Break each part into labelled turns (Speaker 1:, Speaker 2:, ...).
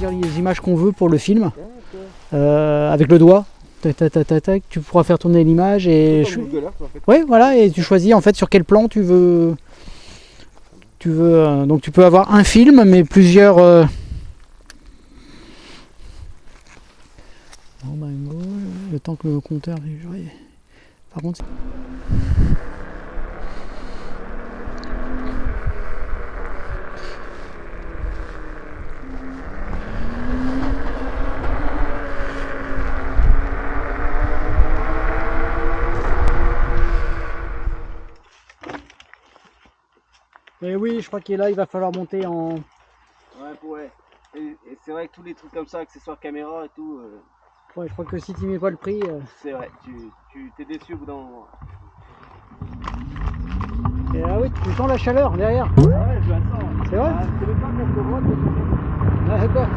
Speaker 1: choisir les images qu'on veut pour le film avec le doigt. Tac, tac, tac, tac, tac. Tu pourras faire tourner l'image et ouais, voilà, et tu choisis en fait sur quel plan tu veux. Donc tu peux avoir un film mais plusieurs. Le temps que le compteur. Par contre. Et oui, je crois qu'il est là, il va falloir monter en...
Speaker 2: Ouais. Et c'est vrai que tous les trucs comme ça, accessoires caméra et tout...
Speaker 1: Ouais, je crois que si tu mets pas le prix...
Speaker 2: C'est vrai, tu t'es déçu au bout d'un moment.
Speaker 1: Et ah oui, tu sens la chaleur derrière.
Speaker 2: Ah ouais, je la sens.
Speaker 1: C'est vrai
Speaker 2: c'est le temps qu'on se voit.
Speaker 1: Ah d'accord.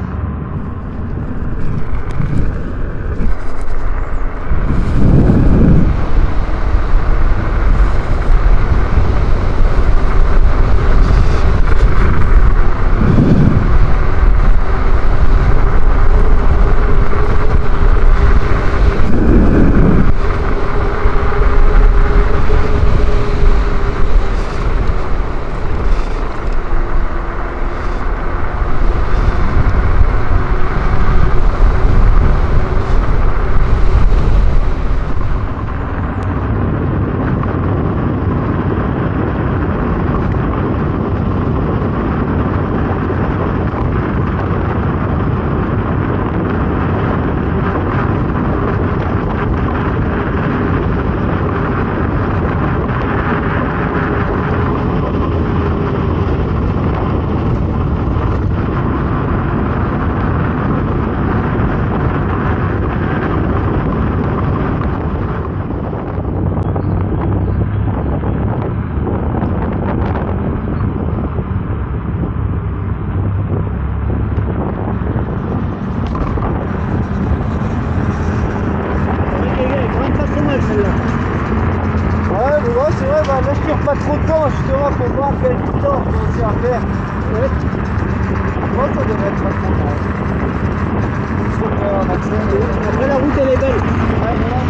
Speaker 2: C'est vrai, bah, là je tire pas trop de temps justement pour voir quelle distance je vais aussi à faire. Ouais. Moi ça devrait être pas trop mal. Faut faire un accès.
Speaker 1: Après la route elle est belle.
Speaker 2: Ouais, voilà.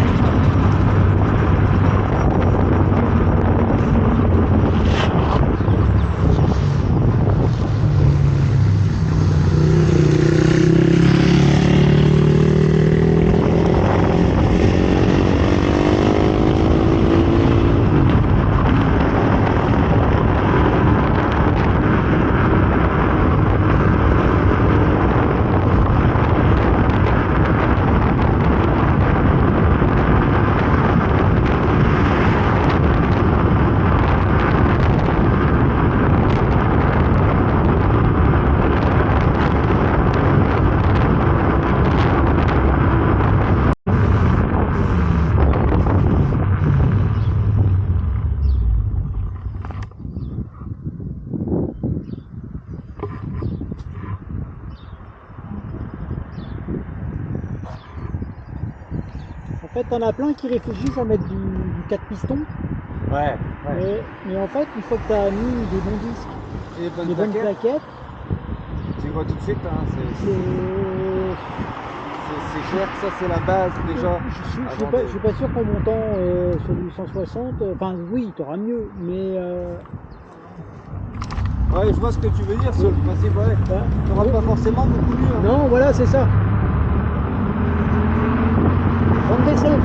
Speaker 1: En fait, t'en as plein qui réfléchissent à mettre du 4 pistons.
Speaker 2: Ouais.
Speaker 1: Mais en fait, une fois que tu as mis des bons disques,
Speaker 2: Et
Speaker 1: des bonnes plaquettes,
Speaker 2: tu vois tout de suite, hein, c'est clair que ça c'est la base déjà.
Speaker 1: Je suis pas sûr qu'en montant sur du 160, enfin oui, tu auras mieux, mais...
Speaker 2: Ouais, je vois ce que tu veux dire sur le principe, ouais. Tu n'auras pas forcément beaucoup mieux. Hein.
Speaker 1: Non, voilà, c'est ça. Bande descente.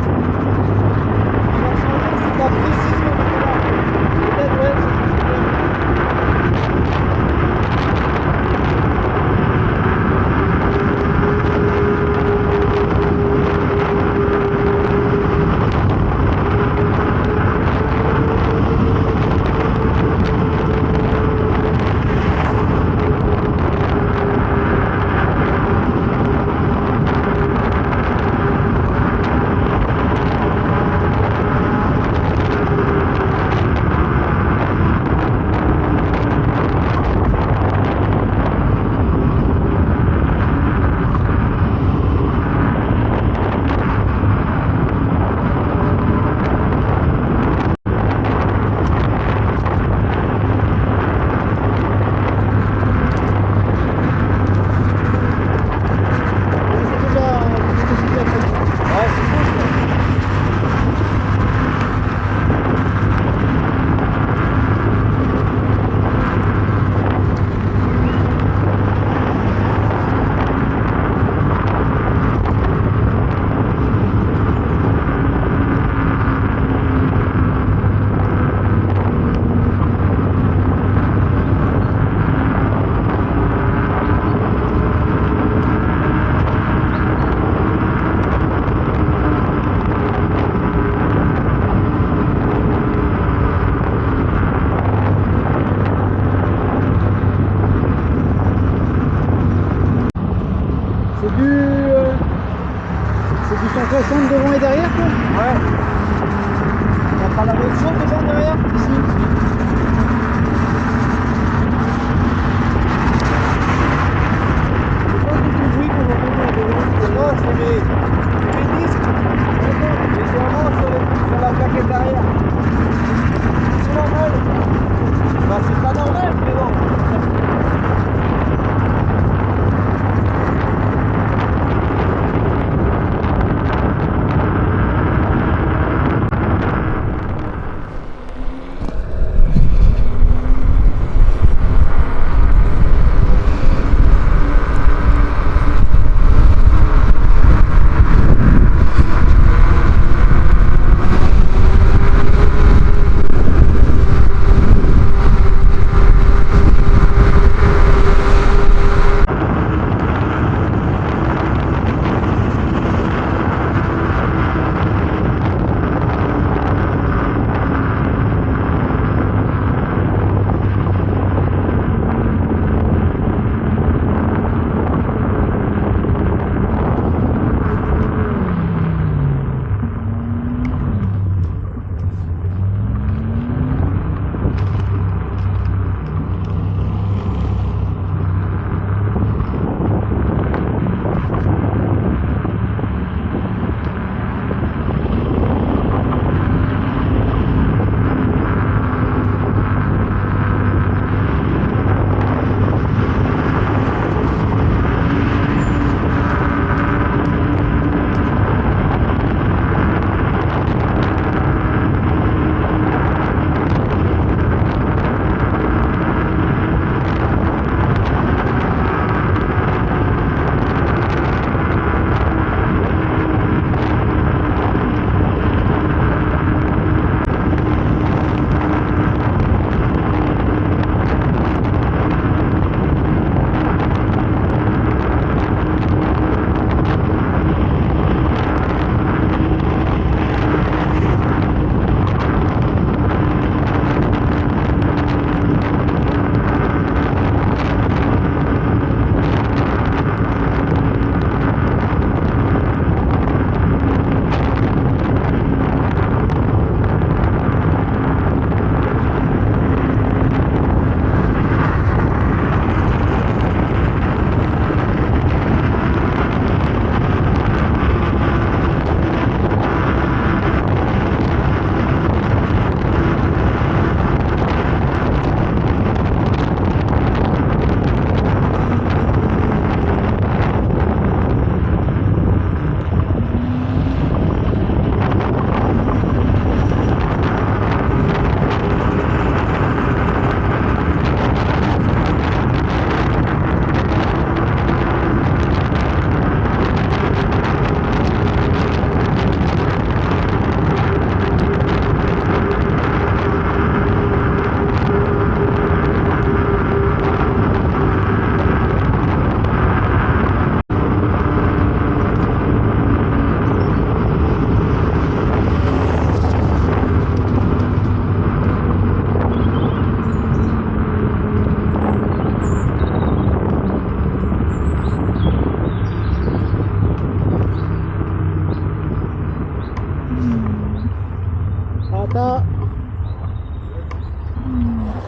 Speaker 2: C'est la précision.
Speaker 1: Peut-être, ouais. 60 devant et derrière quoi?
Speaker 2: Ouais. T'as pas la même chose devant derrière?
Speaker 1: Si. C'est pas tout le bruit qu'on entend devant.
Speaker 2: Non, c'est les disques. Légèrement sur la plaquette arrière. C'est normal. Bah, c'est pas normal, mais bon.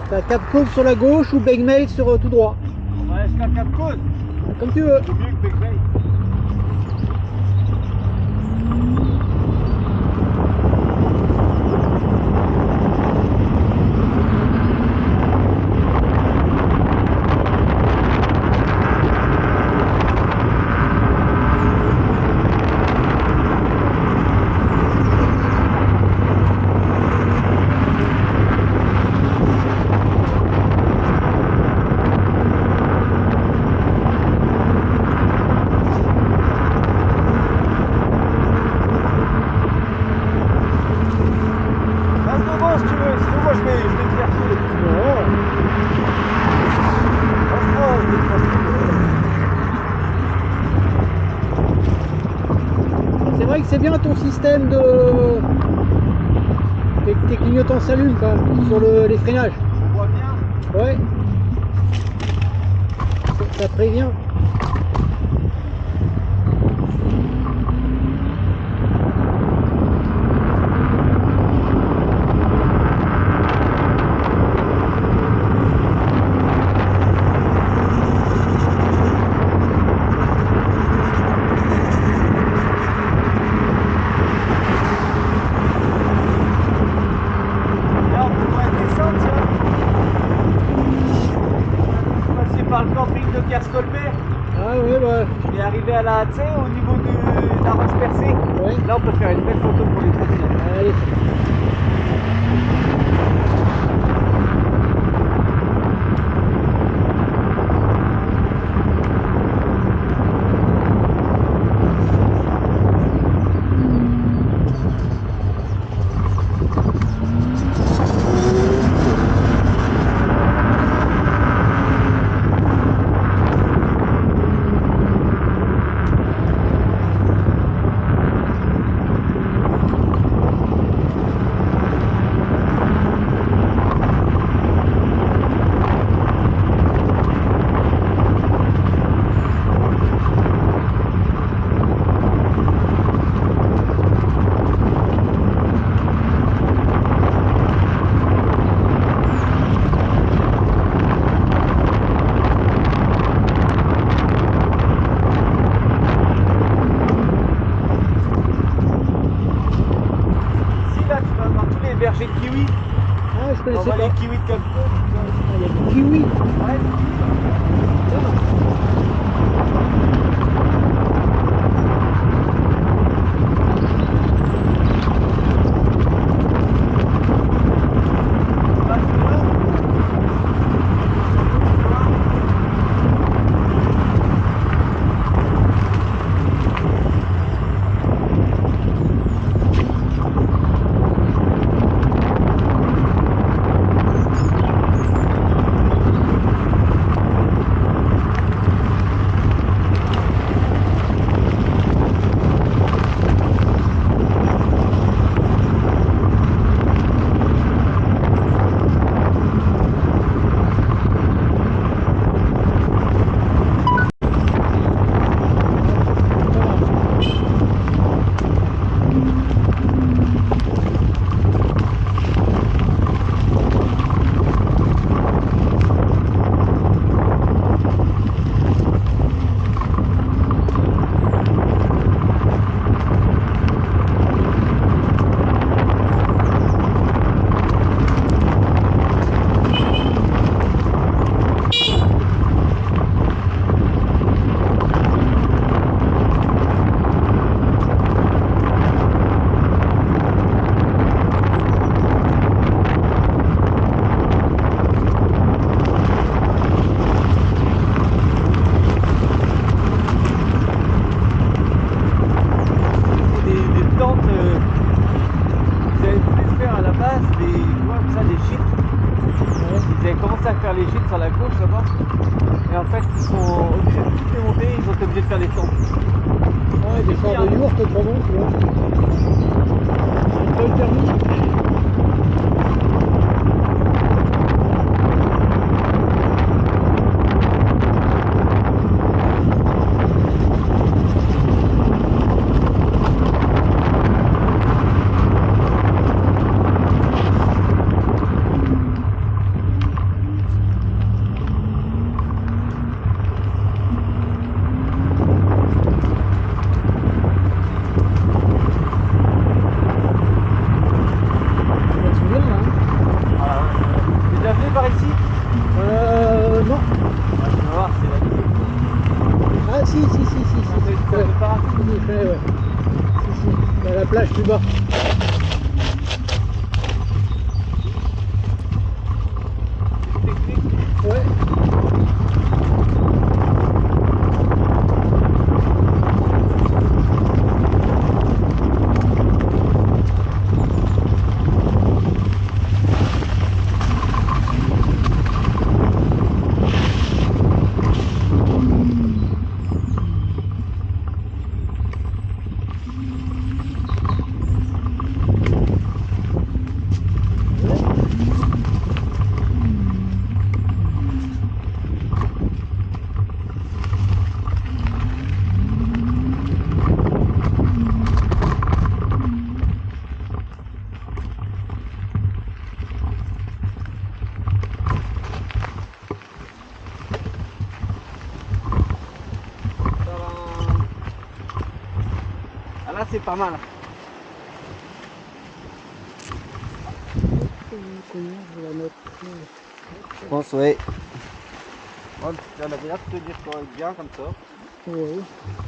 Speaker 1: T'as Cap Cause sur la gauche ou Begmail sur tout droit.
Speaker 2: On va jusqu'à Cap Cause.
Speaker 1: Comme tu veux.
Speaker 2: C'est mieux que Begmail.
Speaker 1: C'est vrai que c'est bien ton système de... Tes clignotants s'allument quand même sur les freinages.
Speaker 2: On voit bien.
Speaker 1: Ouais. Ça prévient.
Speaker 2: Kerskolber.
Speaker 3: Ah ouais, bah.
Speaker 2: Et arrivé à la, tu sais, au niveau de la roche percée.
Speaker 3: Ouais.
Speaker 2: Là, on peut faire une belle photo pour les tracer.
Speaker 3: Allez.
Speaker 2: Berger de kiwi.
Speaker 3: Ah, je
Speaker 2: On
Speaker 3: connaissais
Speaker 2: voit
Speaker 3: pas.
Speaker 2: les kiwis de comme ça.
Speaker 3: Ah, il y a des kiwis.
Speaker 2: Ouais. Les gîtes sur la gauche là-bas et en fait ils sont obligés de tout démonter, ils ont été obligés de faire des tentes.
Speaker 3: Ouais, des sortes de yourtes autrement, tu vois. Pas le permis.
Speaker 2: Par ici?
Speaker 3: Non.
Speaker 2: Ah, tu vas voir, c'est la
Speaker 3: Ah, si.
Speaker 2: c'est
Speaker 3: Ouais.
Speaker 2: pas
Speaker 3: Ouais. Si. Il y a la plage plus bas. Ouais.
Speaker 2: Ah là c'est pas mal.
Speaker 3: Combien je la note?
Speaker 2: Je pense ouais. Ouais, tu as l'air de te dire correct bien comme ça.
Speaker 1: Oui.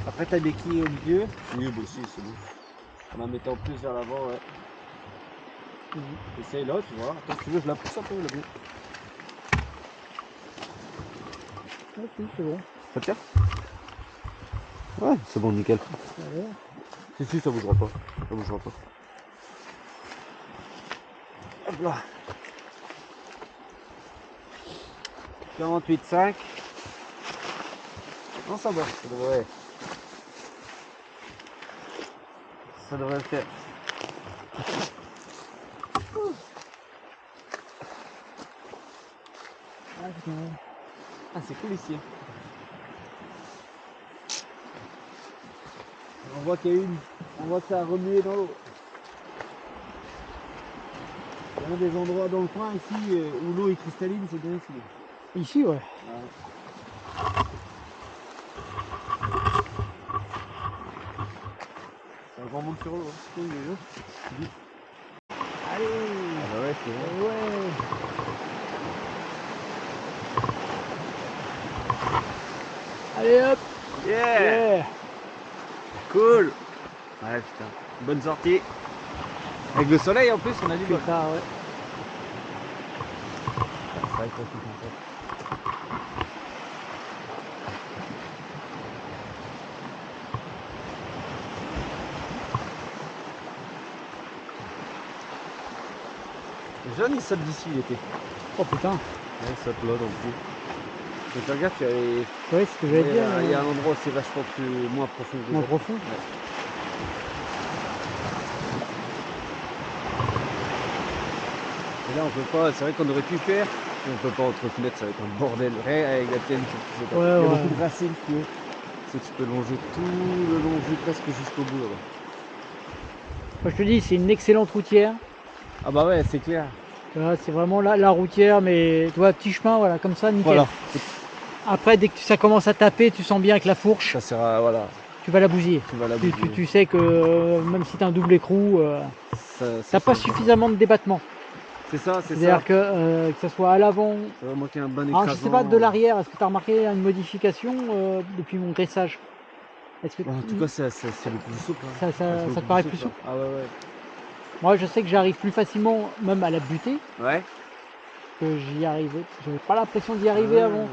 Speaker 2: Après, t'as des quilles au milieu. Oui, bah aussi, c'est bon. En mettant plus vers l'avant, ouais. Essaye là, tu vois. Attends, si tu veux, je la pousse un peu, là.
Speaker 1: Ok, c'est bon.
Speaker 2: Ça tient? Ouais, c'est bon, nickel. Si, ça bougera pas. Ça bougera pas. Hop là. 48,5. Non, ça va, ça devrait le faire. Ah, c'est cool ici. On voit qu'il y a on voit que ça a remué dans l'eau. Il y a des endroits dans le coin ici où l'eau est cristalline, c'est bien ici.
Speaker 1: Ici, ouais.
Speaker 2: Ça remonte sur l'eau.
Speaker 1: Allez.
Speaker 2: Ah bah ouais, c'est vrai.
Speaker 1: Ouais. Allez hop.
Speaker 2: Yeah. Cool. Ouais, putain. Bonne sortie. Avec le soleil en plus, on a du bol.
Speaker 1: Ça, ouais.
Speaker 2: C'est vrai qu'on en fait. Le jeune, il saute d'ici l'été.
Speaker 1: Oh putain.
Speaker 2: Ouais, il saute là dans le coup. Mais fais gaffe, il y a les...
Speaker 1: Ouais, c'est ce que j'allais dire.
Speaker 2: Il y a un endroit où c'est vachement moins profond.
Speaker 1: Moins profond.
Speaker 2: Ouais. Et là, on peut pas, c'est vrai qu'on aurait pu faire, mais on peut pas entre fenêtres, ça va être un bordel. Rien avec la tienne, il y a beaucoup de racines qui est. Tu peux longer tout le long, presque jusqu'au bout là-bas.
Speaker 1: Moi, je te dis, c'est une excellente routière.
Speaker 2: Ah bah ouais, c'est clair.
Speaker 1: C'est vraiment la routière, mais tu vois, petit chemin, voilà, comme ça, nickel.
Speaker 2: Voilà.
Speaker 1: Après, dès que ça commence à taper, tu sens bien avec la fourche,
Speaker 2: Ça sert à, voilà.
Speaker 1: tu vas la bousiller. Tu sais que même si tu as un double écrou, t'as pas suffisamment de débattement.
Speaker 2: C'est ça, c'est ça.
Speaker 1: C'est-à-dire que ça soit à l'avant.
Speaker 2: Ça va manquer un bon
Speaker 1: Alors,
Speaker 2: écrasant.
Speaker 1: je sais pas de l'arrière, est-ce que tu as remarqué une modification depuis mon graissage?
Speaker 2: En tout cas, c'est le plus souple.
Speaker 1: Hein. Ça te paraît plus souple?
Speaker 2: Ah ouais, ouais.
Speaker 1: Moi, je sais que j'arrive plus facilement, même à la buter.
Speaker 2: Ouais.
Speaker 1: Que j'y arrivais. J'avais pas l'impression d'y arriver avant.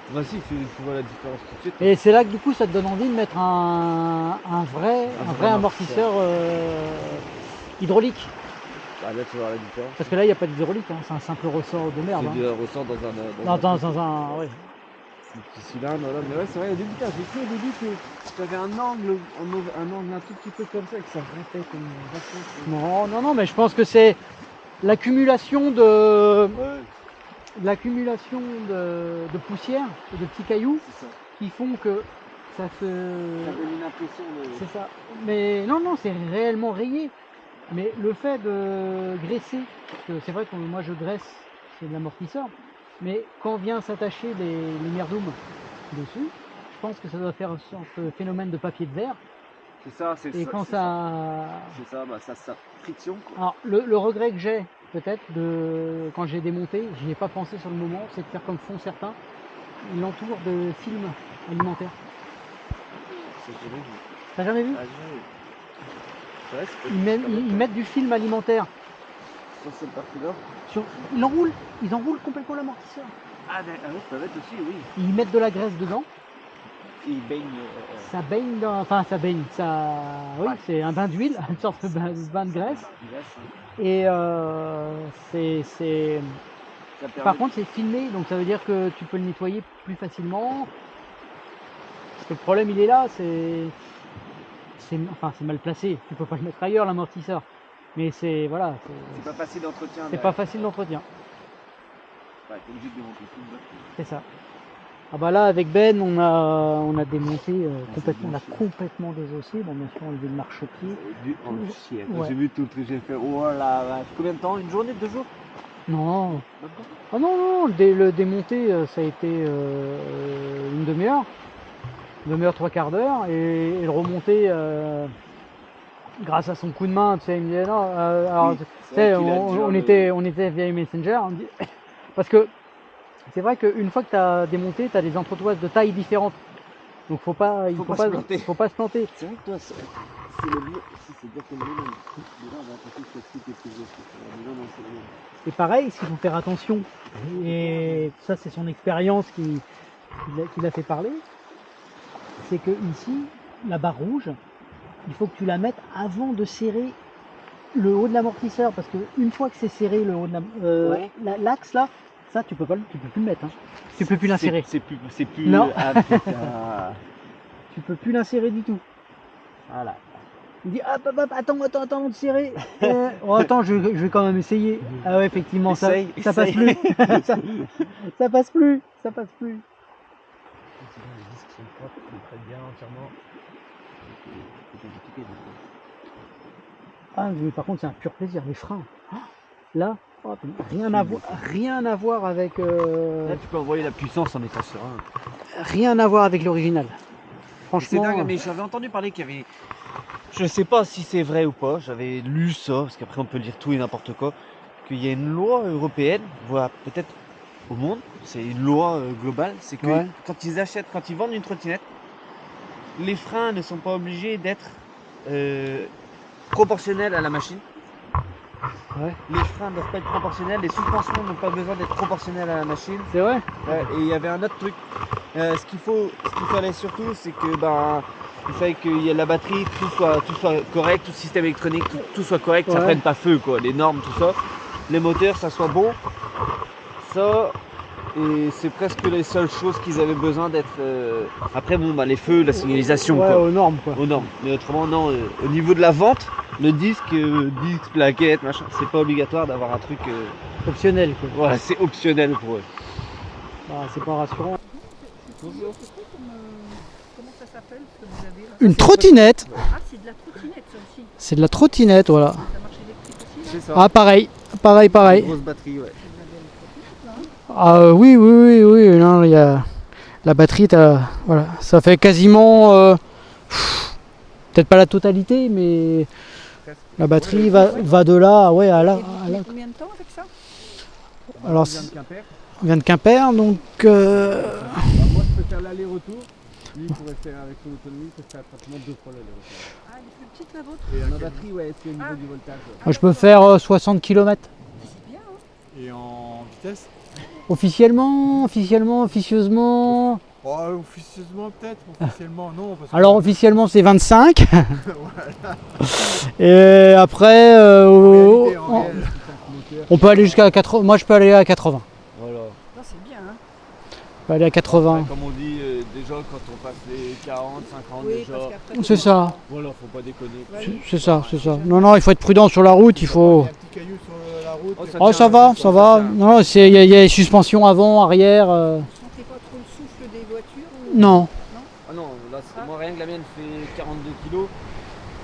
Speaker 2: Bah si, tu vois la différence tout de suite.
Speaker 1: Et c'est là que du coup, ça te donne envie de mettre un vrai amortisseur hydraulique.
Speaker 2: Ah, là, tu vois la différence.
Speaker 1: Parce que là, il n'y a pas d'hydraulique, hein. C'est un simple ressort de merde.
Speaker 2: C'est du ressort dans un
Speaker 1: ouais.
Speaker 2: petit cylindre, voilà. Mais ouais, c'est vrai, au début, j'ai cru au début que tu avais un angle un tout petit peu comme ça et que ça répète comme une
Speaker 1: Non, mais je pense que c'est l'accumulation de poussière et de petits cailloux qui font que ça se...
Speaker 2: Ça donne une impression de...
Speaker 1: C'est ça. Mais non, c'est réellement rayé. Mais le fait de graisser, parce que c'est vrai que moi je graisse, c'est de l'amortisseur, mais quand vient s'attacher les merdoumes dessus, je pense que ça doit faire une sorte de phénomène de papier de verre.
Speaker 2: C'est ça, c'est ça.
Speaker 1: Et quand ça...
Speaker 2: C'est ça, bah ça friction. Quoi.
Speaker 1: Alors le regret que j'ai peut-être quand j'ai démonté, j'y ai pas pensé sur le moment, c'est de faire comme font certains, ils l'entourent de films alimentaires. T'as jamais vu?
Speaker 2: Ouais,
Speaker 1: ils mettent du film alimentaire.
Speaker 2: Sur cette partie-là
Speaker 1: Ils enroulent complètement l'amortisseur.
Speaker 2: Ah oui, ça va être aussi, oui.
Speaker 1: Ils mettent de la graisse dedans.
Speaker 2: Ils baignent.
Speaker 1: Ça baigne dans. Enfin, ça baigne. Oui, c'est un bain d'huile, une sorte de bain de graisse. Et c'est. Par contre, c'est filmé, donc ça veut dire que tu peux le nettoyer plus facilement. Parce que le problème, il est là, c'est mal placé. Tu peux pas le mettre ailleurs, l'amortisseur. Mais c'est voilà.
Speaker 2: C'est pas facile d'entretien.
Speaker 1: C'est pas facile d'entretien.
Speaker 2: Ouais, t'es obligé de démonter tout.
Speaker 1: C'est ça. Ah bah là avec Ben on a démonté complètement, on a complètement désossé, bon bien sûr enlevé le marchepied.
Speaker 2: Ouais. J'ai vu tout le truc, j'ai fait oh la vache. Combien de temps? Une journée, 2 jours?
Speaker 1: Non. Ah non, le démonter ça a été une demi-heure. Une demi-heure, 3/4 d'heure et le remonter grâce à son coup de main, tu sais, il me disait non, alors tu sais, on était via Messenger, on me dit, parce que C'est vrai qu'une fois que tu as démonté, tu as des entretoises de tailles différentes. Donc il
Speaker 2: Faut pas se planter.
Speaker 1: faut pas se planter.
Speaker 2: C'est vrai que toi, c'est le mieux. Si c'est exactement le même. Mais là, on va passer sur le truc et plus de trucs. Mais non, c'est le même.
Speaker 1: Et pareil, ce qu'il faut faire attention, et ça c'est son expérience qui l'a fait parler, c'est que ici, la barre rouge, il faut que tu la mettes avant de serrer le haut de l'amortisseur, parce que une fois que c'est serré le haut de
Speaker 2: Ouais.
Speaker 1: l'axe là, ça tu peux plus le mettre, hein. Tu peux plus l'insérer.
Speaker 2: C'est plus.
Speaker 1: Non.
Speaker 2: Ah, putain.
Speaker 1: Tu peux plus l'insérer du tout. Voilà. Il dit attends de serrer. Oh, attends, je vais quand même essayer. Ah ouais, effectivement, ça passe plus. ça passe plus. Ça passe plus.
Speaker 3: Les disques sont propres, ils prennent bien entièrement.
Speaker 1: Ah, mais par contre, c'est un pur plaisir. Les freins. Là, oh, rien à voir avec.
Speaker 2: Là, tu peux envoyer la puissance en étant serein.
Speaker 1: Rien à voir avec l'original. Franchement.
Speaker 2: C'est dingue, mais j'avais entendu parler qu'il y avait. Je sais pas si c'est vrai ou pas, j'avais lu ça, parce qu'après on peut lire tout et n'importe quoi, qu'il y a une loi européenne, voire peut-être au monde, c'est une loi globale, c'est que
Speaker 1: Ouais.
Speaker 2: quand ils vendent une trottinette, les freins ne sont pas obligés d'être proportionnels à la machine.
Speaker 1: Ouais.
Speaker 2: Les freins ne doivent pas être proportionnels, les suspensions n'ont pas besoin d'être proportionnelles à la machine.
Speaker 1: C'est vrai.
Speaker 2: Ouais, et il y avait un autre truc. Ce qu'il fallait surtout, c'est que il fallait qu'il y ait la batterie, tout soit correct, tout système électronique, tout soit correct, ça
Speaker 1: Ouais.
Speaker 2: prenne pas feu, quoi, les normes, tout ça. Les moteurs, ça soit bon. Ça, et c'est presque les seules choses qu'ils avaient besoin d'être. Après, bon, bah, les feux, la signalisation,
Speaker 1: Ouais,
Speaker 2: quoi.
Speaker 1: aux normes, quoi.
Speaker 2: Aux normes. Mais autrement, non. Au niveau de la vente, le disque, plaquette, machin, c'est pas obligatoire d'avoir un truc.
Speaker 1: Optionnel, quoi.
Speaker 2: Voilà, c'est optionnel pour eux.
Speaker 1: Ah, c'est pas rassurant.
Speaker 2: Bonjour.
Speaker 4: Comment ça s'appelle ce que vous avez là?
Speaker 1: Une trottinette.
Speaker 4: Ah, c'est de la trottinette ça aussi.
Speaker 1: C'est de la trottinette, voilà.
Speaker 4: Ça marche électrique aussi là?
Speaker 2: C'est ça.
Speaker 1: Ah, pareil.
Speaker 2: Une grosse batterie, ouais.
Speaker 1: Ah oui, non, il y a la batterie, voilà, ça fait quasiment, peut-être pas la totalité, mais la batterie va de là, ouais, à là.
Speaker 4: Et vous combien de temps avec ça?
Speaker 1: Alors,
Speaker 2: On vient de Quimper.
Speaker 1: on vient de Quimper, donc
Speaker 2: Moi, je peux faire l'aller-retour. Lui, il pourrait faire avec son autonomie, ça fait pratiquement 2 fois l'aller-retour.
Speaker 4: Ah, elle est plus petite la vôtre?
Speaker 2: Et ma batterie, ouais, c'est au niveau du voltage.
Speaker 1: je peux faire 60 km.
Speaker 4: C'est bien, hein?
Speaker 3: Et en vitesse?
Speaker 1: Officiellement, officieusement.
Speaker 3: Oh, officieusement peut-être, officiellement non. Parce que
Speaker 1: Alors officiellement c'est 25. Et après,
Speaker 3: en réalité, en réel,
Speaker 1: on peut aller jusqu'à 80. Moi je peux aller à 80.
Speaker 2: Voilà.
Speaker 4: Non, c'est bien, hein?
Speaker 1: Je peux aller à 80.
Speaker 2: Après, comme on dit, déjà, quand on passe les 40, 50,
Speaker 4: Oui,
Speaker 2: déjà.
Speaker 4: parce qu'après.
Speaker 1: C'est ça.
Speaker 2: Voilà, faut pas déconner.
Speaker 4: Ouais.
Speaker 1: C'est ça. Non, il faut être prudent sur la route. Il faut.
Speaker 3: Il y a un petit caillou sur la route.
Speaker 2: Oh, ça
Speaker 1: Oh,
Speaker 2: tient,
Speaker 1: ça va. Non, il y a les suspensions avant, arrière.
Speaker 4: Vous sentez pas trop le souffle des voitures?
Speaker 1: Non,
Speaker 2: Ah non, là, moi, rien que la mienne fait 42 kg.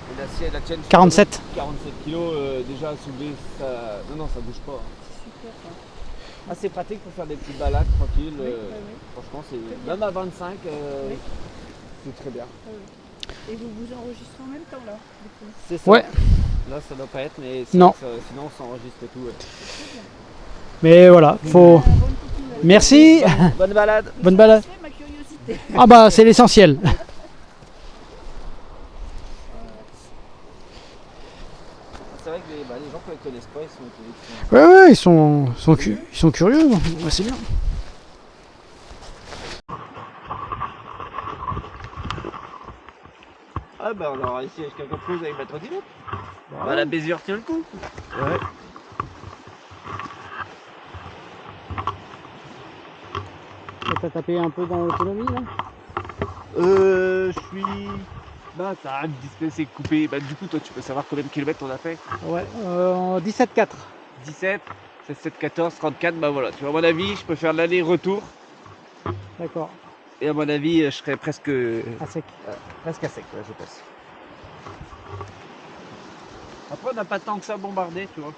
Speaker 2: Et la tienne fait
Speaker 1: 47.
Speaker 2: 47 kg, déjà soulever, ça. Non, ça bouge pas.
Speaker 4: C'est super ça.
Speaker 2: Ah, c'est pratique pour faire des petites balades tranquilles.
Speaker 4: Oui.
Speaker 2: Franchement, c'est.
Speaker 4: bien.
Speaker 2: Même à 25, c'est très bien.
Speaker 4: Et vous vous enregistrez en même temps là, du coup?
Speaker 2: C'est ça.
Speaker 1: Ouais.
Speaker 2: Là, ça doit pas être, mais c'est
Speaker 1: Non.
Speaker 2: vrai que sinon, on s'enregistre tout. Ouais.
Speaker 1: Mais voilà, faut.
Speaker 4: Bonne continuation.
Speaker 1: Merci.
Speaker 2: Bonne balade.
Speaker 1: Bonne balade.
Speaker 4: C'est ma curiosité.
Speaker 1: Ah bah c'est l'essentiel.
Speaker 2: C'est vrai que les gens qui ne connaissent pas, ils sont.
Speaker 1: Ouais, ils sont curieux. Ouais, c'est bien.
Speaker 2: Ah bah on aura réussi à quelque chose avec ma trottinette. Bah la baisure tient le coup. Ouais.
Speaker 1: T'as tapé un peu dans l'autonomie là?
Speaker 2: Je suis. Bah ça arrête de c'est coupé. Bah du coup toi tu peux savoir combien de kilomètres on a fait?
Speaker 1: Ouais, 17,4.
Speaker 2: 17, 16, 14, 34, bah voilà. Tu vois à mon avis je peux faire l'aller-retour.
Speaker 1: D'accord,
Speaker 2: Et à mon avis je serai presque.
Speaker 1: à sec.
Speaker 2: Presque à sec, ouais, je pense. Après on n'a pas tant que ça bombardé, tu vois.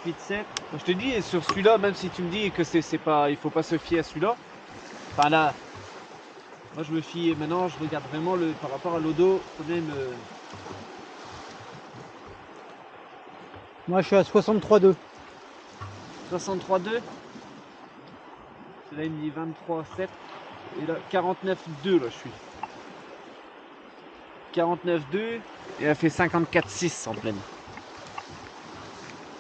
Speaker 2: 48,7. Je te dis, sur celui-là, même si tu me dis que c'est pas, il faut pas se fier à celui-là. Enfin là, moi je me fie maintenant, je regarde vraiment par rapport à l'odo, quand même.
Speaker 1: Moi je suis à 63,2.
Speaker 5: 63,2. Là il me dit 23,7. Et là 49,2 là je suis. 49,2 et elle fait 54,6 en pleine.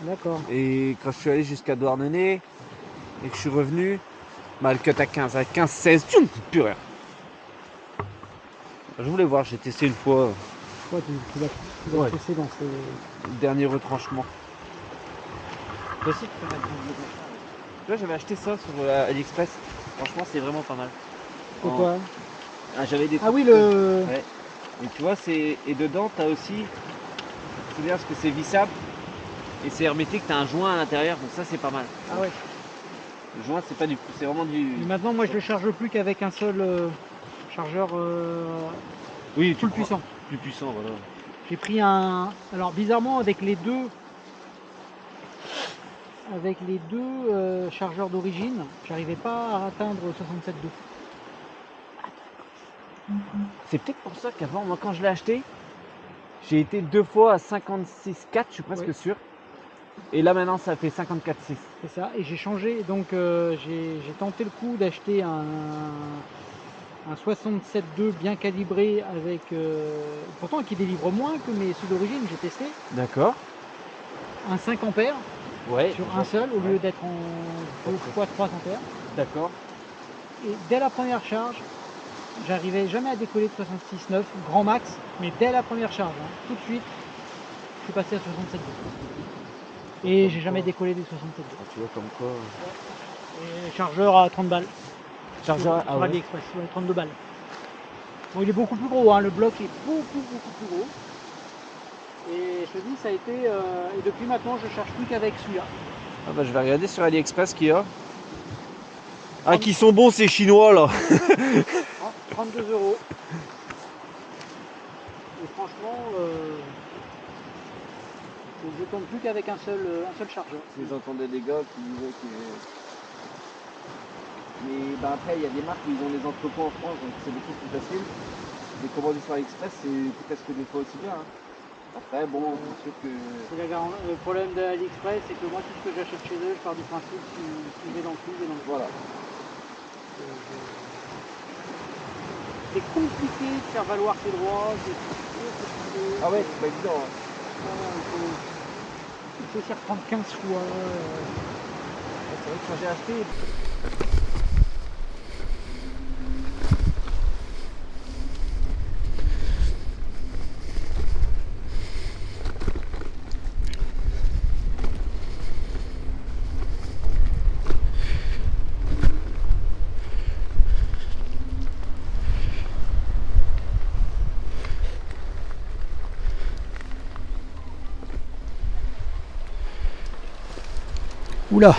Speaker 1: D'accord.
Speaker 5: Et quand je suis allé jusqu'à Douarnenez et que je suis revenu, bah, elle cut à 15. À 15,16, plus rien. Je voulais voir, j'ai testé une fois
Speaker 1: Ouais, tu vas
Speaker 5: Ouais.
Speaker 1: pousser dans ces...
Speaker 5: le dernier retranchement. Toi aussi, tu peux mettre Là, j'avais acheté ça sur AliExpress. Franchement, c'est vraiment pas mal.
Speaker 1: C'est quoi?
Speaker 5: J'avais des
Speaker 1: Ah oui,
Speaker 5: trucs,
Speaker 1: le...
Speaker 5: Ouais. Et tu vois, et dedans, t'as aussi. C'est bien parce que c'est vissable et c'est hermétique, t'as un joint à l'intérieur, donc ça, c'est pas mal.
Speaker 1: Ah ouais.
Speaker 5: Le joint, c'est pas du. C'est vraiment du.
Speaker 1: Mais maintenant, moi, je le charge plus qu'avec un seul chargeur
Speaker 5: Oui,
Speaker 1: full puissant.
Speaker 5: Plus puissant, voilà.
Speaker 1: J'ai pris un... Alors, bizarrement, avec les deux chargeurs d'origine, j'arrivais pas à atteindre 67,2.
Speaker 5: C'est peut-être pour ça qu'avant, moi, quand je l'ai acheté, j'ai été 2 fois à 56,4, je suis presque
Speaker 1: Ouais.
Speaker 5: sûr. Et là, maintenant, ça fait 54,6.
Speaker 1: C'est ça. Et j'ai changé. Donc, j'ai tenté le coup d'acheter un 67,2 bien calibré avec... pourtant, qui délivre moins que ceux d'origine, j'ai testé.
Speaker 5: D'accord.
Speaker 1: Un 5 ampères
Speaker 5: Ouais.
Speaker 1: sur un seul au lieu d'être en 2 fois 3 ampères.
Speaker 5: D'accord.
Speaker 1: Et dès la première charge, j'arrivais jamais à décoller de 66,9, grand max, mais dès la première charge, hein, tout de suite, je suis passé à 67,2. Et j'ai jamais décollé des 67,2.
Speaker 5: Tu vois, comme quoi.
Speaker 1: Et chargeur à 30 balles.
Speaker 5: Chargeur,
Speaker 1: Sur AliExpress, ouais, 32 balles. Bon, il est beaucoup plus gros, hein, le bloc est beaucoup plus gros. Et je te dis, ça a été. Et depuis maintenant, je cherche plus qu'avec celui-là.
Speaker 5: Ah bah, je vais regarder sur AliExpress qu'il y a. Ah, qui sont bons ces chinois là.
Speaker 1: 32 €. Et franchement, je ne tourne plus qu'avec un seul chargeur.
Speaker 5: Vous entendez des gars qui disaient que. Mais bah, après, il y a des marques où ils ont des entrepôts en France, donc c'est beaucoup plus facile. Les commandes sur AliExpress, c'est presque des fois aussi bien. Hein. Après, bon, c'est sûr que.
Speaker 1: Le problème de AliExpress, c'est que moi, tout ce que j'achète chez eux, je pars du principe si je vais dans le flux, je vais dans le flux.
Speaker 5: Voilà.
Speaker 1: C'est compliqué de faire valoir ses droits.
Speaker 5: Ah ouais, c'est pas évident. Hein.
Speaker 1: Il faut s'y reprendre 15 fois.
Speaker 5: C'est vrai que quand j'ai acheté.
Speaker 1: Oula.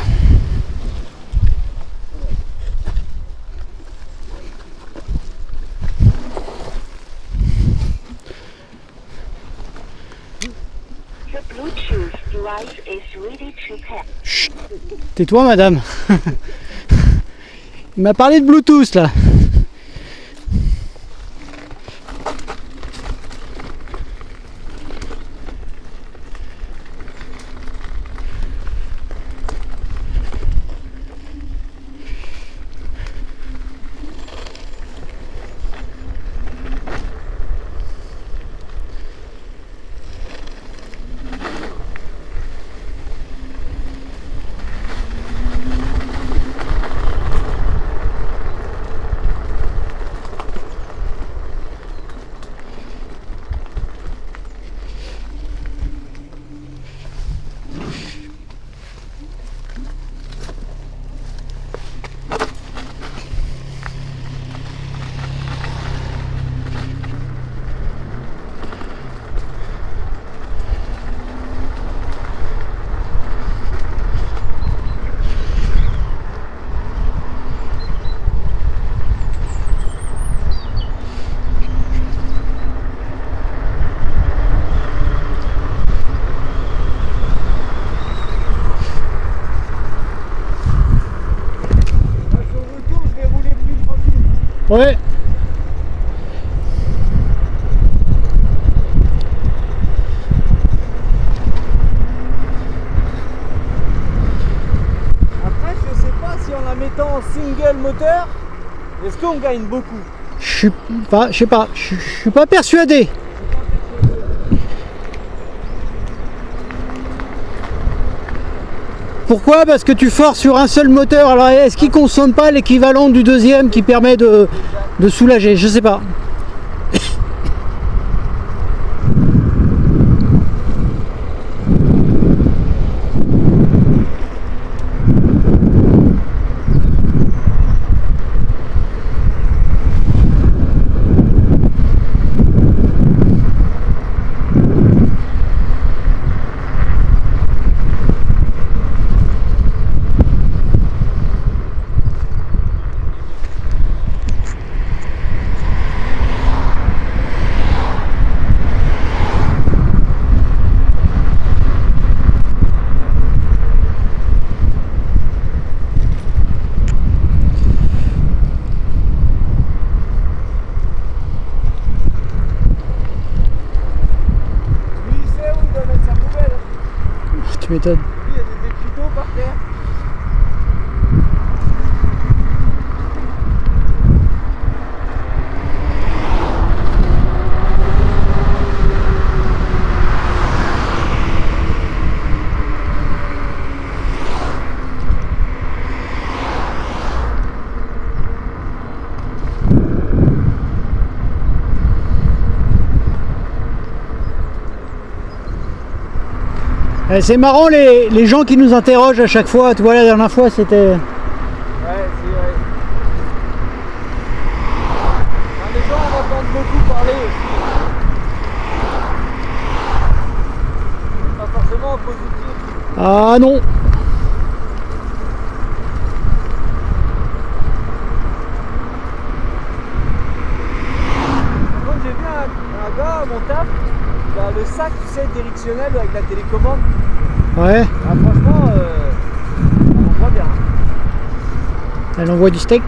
Speaker 1: Chut. Tais-toi, madame. Il m'a parlé de Bluetooth là. Ouais.
Speaker 2: single moteur, est-ce qu'on gagne beaucoup?
Speaker 1: Je sais pas, je suis pas persuadé. Pourquoi? Parce que tu forces sur un seul moteur. Alors est-ce qu'il consomme pas l'équivalent du deuxième qui permet de soulager? Je sais pas. Tu m'étonnes.
Speaker 2: Il y a des écriteaux par terre.
Speaker 1: C'est marrant les gens qui nous interrogent à chaque fois. Tu vois, la dernière fois c'était...
Speaker 2: Ouais, c'est vrai. Non, les gens en entendent beaucoup parler aussi. Pas forcément positif.
Speaker 1: Ah non.
Speaker 2: Par contre, j'ai vu un gars à mon taf, il a le sac, tu sais, directionnel avec la télécommande.
Speaker 1: Ouais.
Speaker 2: Ah, franchement, on voit bien.
Speaker 1: Elle envoie du steak.